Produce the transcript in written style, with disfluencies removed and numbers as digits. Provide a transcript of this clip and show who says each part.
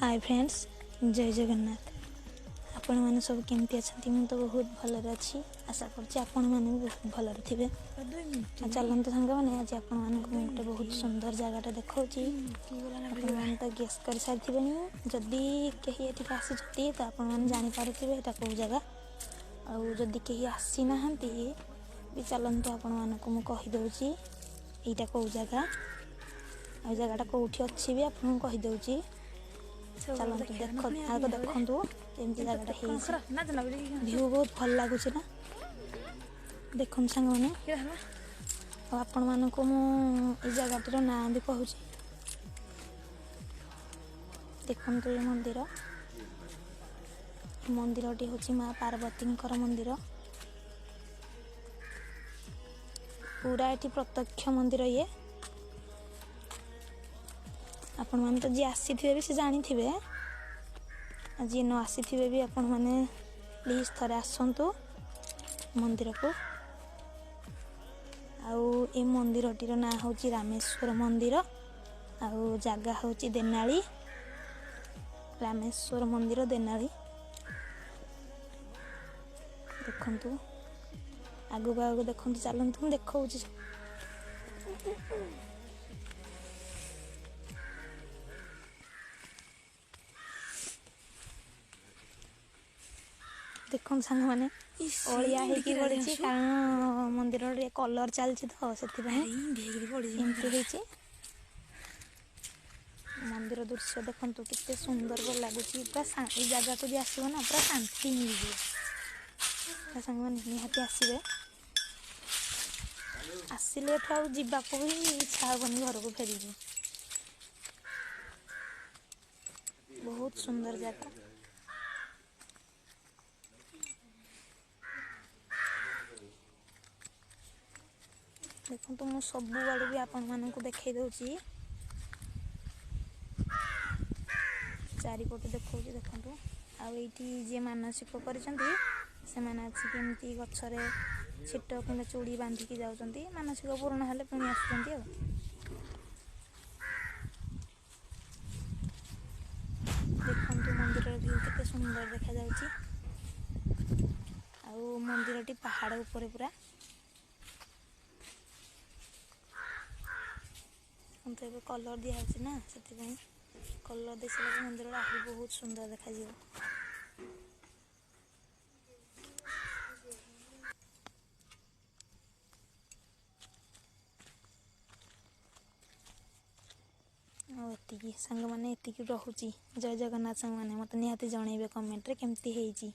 Speaker 1: Hi friends, जय जगन्नाथ। आपण मैंने सब केमती अच्छा? मुझे तो बहुत भलर अच्छी। आशा कर मैंने भी बहुत भलर थे। चलते सांग मैंने आज आप गोटे बहुत सुंदर जगह देखा मैंने तो गेस कर सारी जदि कहीं ये आसी तो आपने जापारे यहाँ कौ जगह आदि कहीं आसी ना भी चलतु आपण मानक मुझे यहाँ कौ जगह आ जगटा कौटी अच्छी भी आपको कहीदे। चलते आगे देखु केमती जगटा व्यू बहुत भल लगुच ना। देखो सांग मैंने आपण मानक मुझे जगटर ना भी कहूँ। देखु ये मंदिर मंदिरटी हूँ माँ पार्वती मंदिर। पूरा ये प्रत्यक्ष मंदिर ये आपण मैंने तो जी आसी भी से जानी थे जी न आसी भी आपण मैंने प्लीज थरे आसतु मंदिर को। आउ ए मंदिरटीर ना हूँ रामेश्वर मंदिर आउ जगह हूँ देनाली। रामेश्वर मंदिर देनाली देखु आगु आगु देखु चलतु देखा देखो सांग मैंने अलिया पड़ी कारण मंदिर कलर चलती तो से मंदिर दृश्य देखु केते सुंदर लगुच। पूरा जगह को भी आसो ना पूरा शांति मिल सांग मैंने निहाती आसवे आसिले जावाक भी इच्छा हेनी घर को फेर। बहुत सुंदर जगह देखो तो मुझे सब आड़े भी आपण मानक देखई दूसरी चारिपटे देखा देखु आईटी जी मानसिक करमती गचरे छिट कि चूड़ी बांधिकी जाऊँगी मानसिक पूर्ण हेल्ले पुणी आसुँच। देखु मंदिर व्यू केते सुंदर देखा जाउची। आउ मंदिरटी पहाड़ ऊपर पूरा तो ये कलर दिखाई ना से कलर दे सारे मंदिर आहरी बहुत सुंदर देखा। एतिकी सांग मैंने एतिकी रोची। जय जगन्नाथ सांग मैंने मत निहाती जनइबे कमेंट रे केमती हेची।